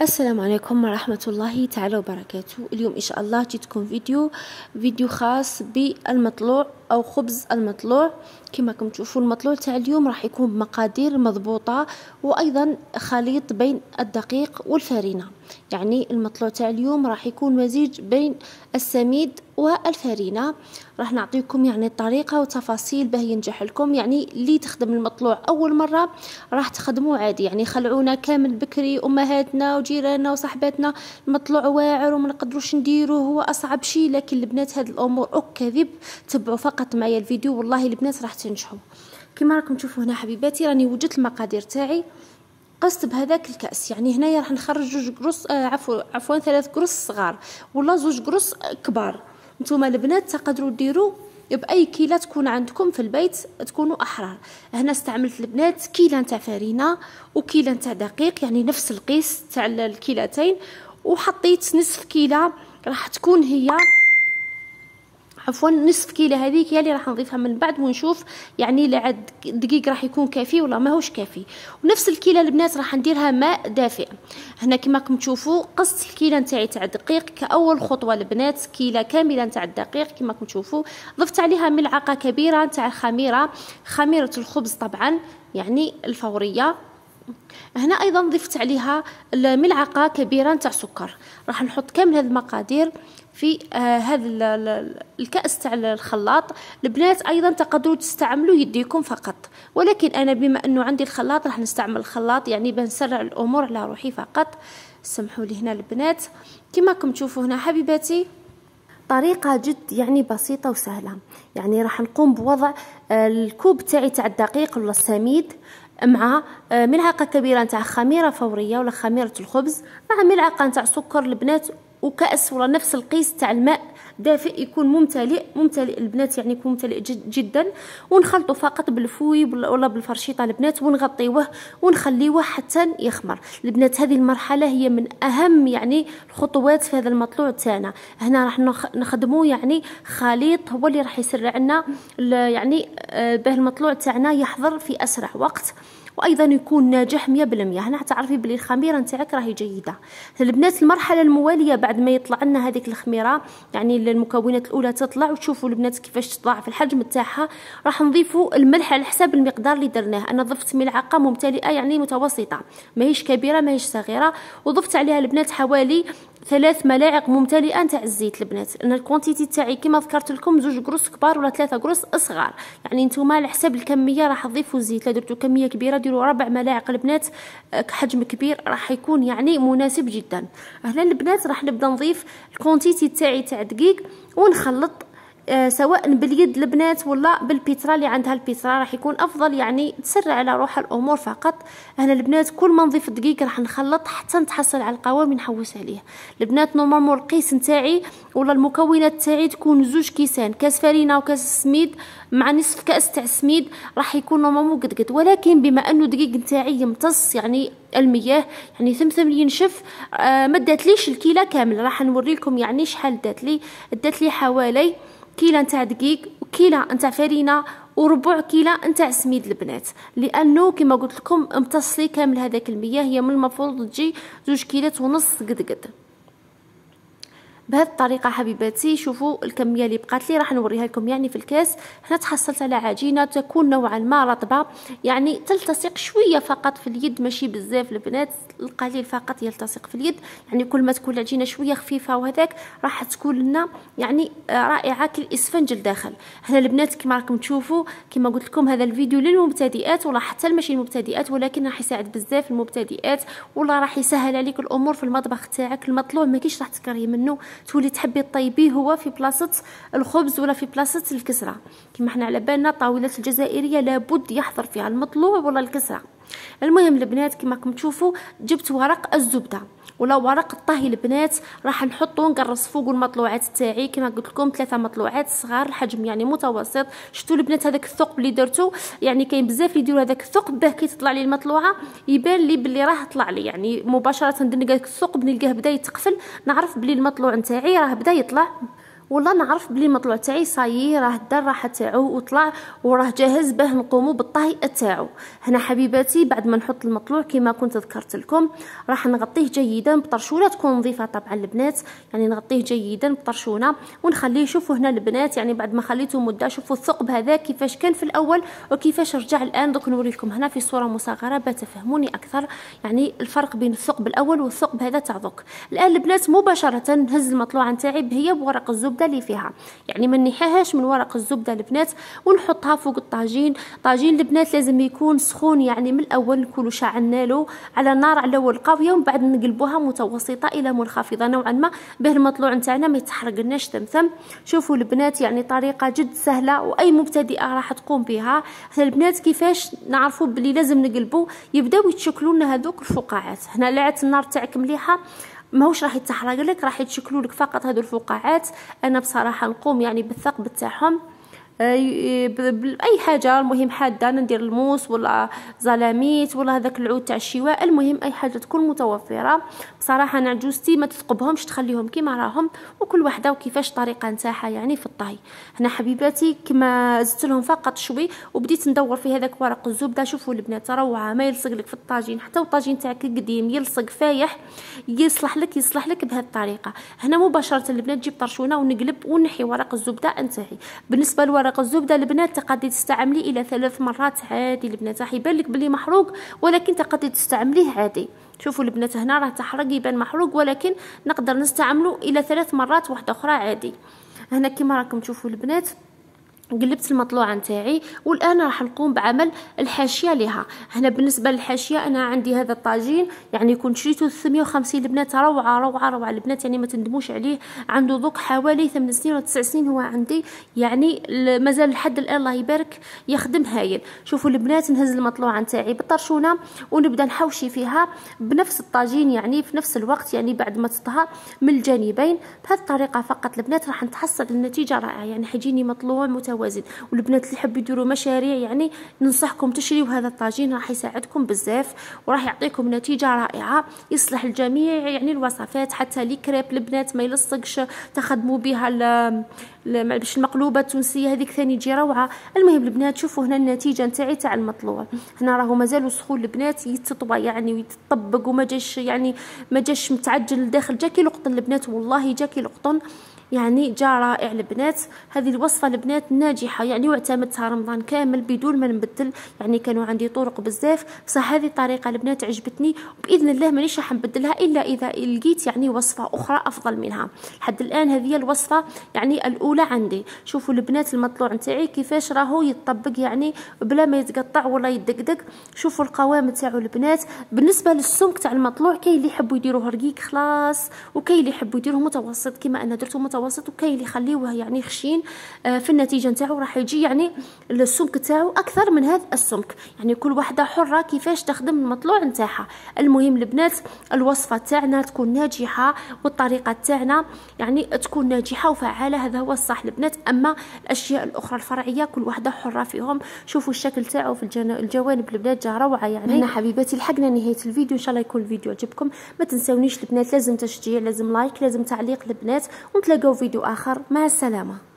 السلام عليكم ورحمة الله تعالى وبركاته. اليوم إن شاء الله جيتكم فيديو خاص بالمطلوع أو خبز المطلوع. كما راكم تشوفوا المطلوع تاع اليوم راح يكون بمقادير مضبوطة، وأيضا خليط بين الدقيق والفرينة. يعني المطلوع تاع اليوم راح يكون مزيج بين السميد والفرينة. راح نعطيكم يعني الطريقة وتفاصيل باه ينجح لكم. يعني اللي تخدم المطلوع أول مرة راح تخدموه عادي، يعني خلعونا كامل بكري أمهاتنا وجيراننا وصحباتنا المطلوع واعر وما نقدروش نديروه، هو أصعب شيء. لكن البنات هاد الأمور كذب، تبعوا فقط معايا الفيديو والله البنات راح تنجحوا. كما راكم تشوفوا هنا حبيباتي راني وجدت المقادير تاعي. قست بهذاك الكأس، يعني هنايا راح نخرج جوج قرص عفوا 3 قرص صغار ولا 2 قرص كبار. نتوما البنات تقدروا ديروا بأي كيلة تكون عندكم في البيت، تكونوا أحرار. هنا استعملت البنات كيلة نتاع فرينة وكيلة نتاع دقيق، يعني نفس القيس تاع الكيلتين، وحطيت نصف كيلة راح تكون هي نصف كيلة هذيك هي اللي راح نضيفها من بعد ونشوف يعني لعد دقيق راح يكون كافي ولا ماهوش كافي. ونفس الكيلة البنات راح نديرها ماء دافئ. هنا كما راكم تشوفوا قصت الكيلة نتاعي تاع الدقيق كأول خطوة البنات، كيلة كاملة نتاع الدقيق كما راكم تشوفوا. ضفت عليها ملعقة كبيرة نتاع خميرة الخبز طبعا، يعني الفورية. هنا ايضا ضفت عليها ملعقة كبيرة نتاع سكر. راح نحط كامل هذه المقادير في هذا الكأس تاع الخلاط. البنات ايضا تقدروا تستعملوا يديكم فقط، ولكن انا بما انه عندي الخلاط راح نستعمل الخلاط، يعني بنسرع الامور على روحي فقط. سمحوا لي هنا البنات كما راكم تشوفوا هنا حبيباتي طريقة جد يعني بسيطة وسهلة. يعني راح نقوم بوضع الكوب تاعي تاع الدقيق ولا السميد مع ملعقة كبيرة نتاع خميرة فورية ولا خميرة الخبز، مع ملعقة نتاع سكر البنات، وكأس ولا نفس القيس تاع الماء دافئ يكون ممتلئ البنات، يعني يكون ممتلئ جدا. ونخلطه فقط بالفوي ولا بالفرشيطه البنات، ونغطيوه ونخليوه حتى يخمر. البنات هذه المرحله هي من اهم يعني الخطوات في هذا المطلوع تاعنا. هنا راح نخدموه يعني خليط هو اللي راح يسرع لنا يعني باه المطلوع تاعنا يحضر في اسرع وقت، وايضا يكون ناجح 100%. هنا تعرفي بلي الخميره نتاعك راهي جيده. البنات المرحله المواليه بعد ما يطلع لنا هذيك الخميره، يعني المكونات الاولى تطلع وتشوفوا البنات كيفاش تضاعف الحجم تاعها، راح نضيفوا الملح على حساب المقدار اللي درناه. انا ضفت ملعقه ممتلئه يعني متوسطه، ماهيش كبيره ماهيش صغيره، وضفت عليها البنات حوالي 3 ملاعق ممتلئه نتاع الزيت البنات. انا الكونتيتي تاعي كما ذكرت لكم 2 قرص كبار ولا 3 قرص صغار، يعني نتوما على حساب الكميه راح تضيفوا الزيت. لا درتوا كميه كبيره ديروا 4 ملاعق البنات، حجم كبير راح يكون يعني مناسب جدا. هنا البنات راح نبدا نضيف الكونتيتي تاعي تاع دقيق ونخلط، سواء باليد البنات ولا بالبيترا اللي عندها البيترا راح يكون افضل، يعني تسرع على روحها الامور فقط. هنا البنات كل ما نضيف الدقيق راح نخلط حتى نتحصل على القوام نحوس عليه. البنات نورمالمون القيس نتاعي ولا المكونات تاعي تكون 2 كيسان، كاس فرينه وكاس سميد مع نصف كاس تاع سميد، راح يكون نورمالمون قد، ولكن بما انه الدقيق نتاعي يمتص يعني المياه يعني ثمثم ينشف، ما داتليش الكيله كامل. راح نوريكم يعني شحال دات لي حوالي كيلة نتاع دقيق وكيلة نتاع فرينة وربع كيلة نتاع سميد البنات، لانه كما قلت لكم امتص لي كامل هذاك المياه. هي من المفروض تجي 2 كيلات ونص قد. بهذه الطريقه حبيباتي شوفوا الكميه اللي بقات لي راح نوريها لكم يعني في الكاس. هنا تحصلت على عجينه تكون نوعا ما رطبه، يعني تلتصق شويه فقط في اليد، ماشي بزاف البنات، القليل فقط يلتصق في اليد. يعني كل ما تكون العجينه شويه خفيفه وهذاك راح تكون لنا يعني رائعه كالاسفنج الداخل. هنا البنات كما راكم تشوفوا كما قلت لكم هذا الفيديو للمبتدئات ولا حتى ماشي المبتدئات، ولكن راح يساعد بزاف المبتدئات ولا راح يسهل عليك الامور في المطبخ تاعك. المطلوع ما كيش راح تكرهي منه، تولي تحبي تطيبيه هو في بلاصه الخبز ولا في بلاصه الكسره. كما حنا على بالنا الطاولات الجزائريه لابد يحضر فيها المطلوع ولا الكسره. المهم البنات كما راكم تشوفوا جبت ورق الزبده ولا ورق الطهي البنات، راح نحطو نقرص فوق المطلوعات تاعي. كما قلت لكم 3 مطلوعات صغار، الحجم يعني متوسط. شفتوا البنات هذاك الثقب اللي درتو، يعني كاين بزاف اللي يديروا هذاك الثقب باه كي تطلع لي المطلوعه يبان لي بلي راه طلع لي، يعني مباشره ندير هذاك الثقب نلقاه بدا يتقفل، نعرف بلي المطلوع نتاعي راه بدا يطلع. والله نعرف بلي المطلوع تاعي صايي راه دار الراحه تاعو وطلع وراه جاهز باه نقوموا بالطهي تاعو. هنا حبيباتي بعد ما نحط المطلوع كما كنت ذكرت لكم راح نغطيه جيدا بطرشونه تكون نظيفه طبعا البنات، يعني نغطيه جيدا بطرشونه ونخليه. شوفوا هنا البنات يعني بعد ما خليته مده شوفوا الثقب هذا كيفاش كان في الاول وكيفاش رجع الان. دوك نوريكم هنا في صوره مصغره باش تفهموني اكثر يعني الفرق بين الثقب الاول والثقب هذا تاع دوك. الان البنات مباشره نهز المطلوعه نتاعي هي بورق الزبده اللي فيها، يعني ما نحيهاش من ورق الزبده البنات ونحطها فوق الطاجين. طاجين البنات لازم يكون سخون، يعني من الاول نكونوا شعلنا له على نار على اول قويه ومن بعد نقلبوها متوسطه الى منخفضه نوعا ما باه المطلوع نتاعنا ما يتحرقناش ثمثم. شوفوا البنات يعني طريقه جد سهله واي مبتدئه راح تقوم بها. البنات كيفاش نعرفوا بلي لازم نقلبوا يبداو يتشكلوا لنا هذوك الفقاعات. هنا لعت النار تاعك مليحه ماهوش راح يتحرق لك، راح يتشكلوا لك فقط هذو الفقاعات. انا بصراحه نقوم يعني بالثقب تاعهم باي حاجه، المهم حاده ندير الموس ولا زلاميت ولا هذاك العود تاع الشواء، المهم اي حاجه تكون متوفره. بصراحه انا عجوزتي ما تثقبهمش تخليهم كيما راهم وكل وحده وكيفاش الطريقه نتاعها يعني في الطهي. هنا حبيباتي كما زدت لهم فقط شوي وبديت ندور في هذاك ورق الزبده. شوفوا البنات روعه ما يلصق لك في الطاجين، حتى الطاجين تاعك قديم يلصق فايح يصلح لك بهذه الطريقه. هنا مباشره البنات جيب طرشونه ونقلب ونحي ورق الزبده نتاعي. بالنسبه لورق الزبده البنات تقدري تستعمليه الى 3 مرات عادي البنات، راح يبان لك بلي محروق ولكن تقدري تستعمليه عادي. شوفوا البنات هنا راه تحرق يبان محروق ولكن نقدر نستعمله الى 3 مرات واحده اخرى عادي. هنا كما راكم تشوفوا البنات قلبت المطلوعه نتاعي والان راح نقوم بعمل الحاشيه لها. هنا بالنسبه للحاشيه انا عندي هذا الطاجين يعني كنت شريته 350 البنات، روعه البنات يعني ما تندموش عليه. عنده ذوق حوالي 8 سنين ولا 9 سنين هو عندي، يعني مازال لحد الان الله يبارك يخدم هايل. شوفوا البنات نهز المطلوعه نتاعي بالطرشونه ونبدا نحوشي فيها بنفس الطاجين يعني في نفس الوقت، يعني بعد ما تطهى من الجانبين بهذه الطريقه فقط البنات راح نتحصل النتيجه رائعه. يعني حيجيني مطلوع متوازن. والبنات اللي يحبوا يديروا مشاريع يعني ننصحكم تشريوا هذا الطاجين، راح يساعدكم بزاف وراح يعطيكم نتيجه رائعه يصلح الجميع يعني الوصفات. حتى لي كريب البنات ما يلصقش تخدموا بها باش المقلوبه التونسيه هذيك ثاني تجي روعه. المهم البنات شوفوا هنا النتيجه نتاعي تاع المطلوع. هنا راهو مازالوا سخون البنات يتطوى يعني ويتطبق وما جاش يعني ما جاش متعجل لداخل. جا كي لقطن البنات والله جا كي لقطن يعني جا رائع البنات. هذه الوصفه البنات ناجحه يعني واعتمدتها رمضان كامل بدون ما نبدل، يعني كانوا عندي طرق بزاف بصح هذه الطريقه البنات عجبتني وباذن الله مانيش راح نبدلها الا اذا لقيت يعني وصفه اخرى افضل منها. لحد الان هذه الوصفه يعني الاولى عندي. شوفوا البنات المطلوع نتاعي كيفاش راهو يتطبق يعني بلا ما يتقطع ولا يدقدق. شوفوا القوام تاعو البنات. بالنسبه للسمك تاع المطلوع كاين اللي يحبوا يديروه رقيق خلاص وكاين اللي يحبوا يديروه متوسط كما انا درته متوسط وكاين اللي يخليوه يعني خشين. في النتيجه نتاعو راح يجي يعني السمك تاعو اكثر من هذا السمك، يعني كل واحده حره كيفاش تخدم المطلوع نتاعها. المهم البنات الوصفه تاعنا تكون ناجحه والطريقه تاعنا يعني تكون ناجحه وفعاله، هذا هو الصح البنات. اما الاشياء الاخرى الفرعيه كل واحده حره فيهم. شوفوا الشكل تاعو في الجوانب البنات جا روعه. يعني هنا حبيباتي لحقنا نهايه الفيديو، ان شاء الله يكون الفيديو عجبكم. ما تنسونيش البنات لازم تشجيع، لازم لايك، لازم تعليق البنات، ونتلاقاو فيديو اخر. مع السلامه.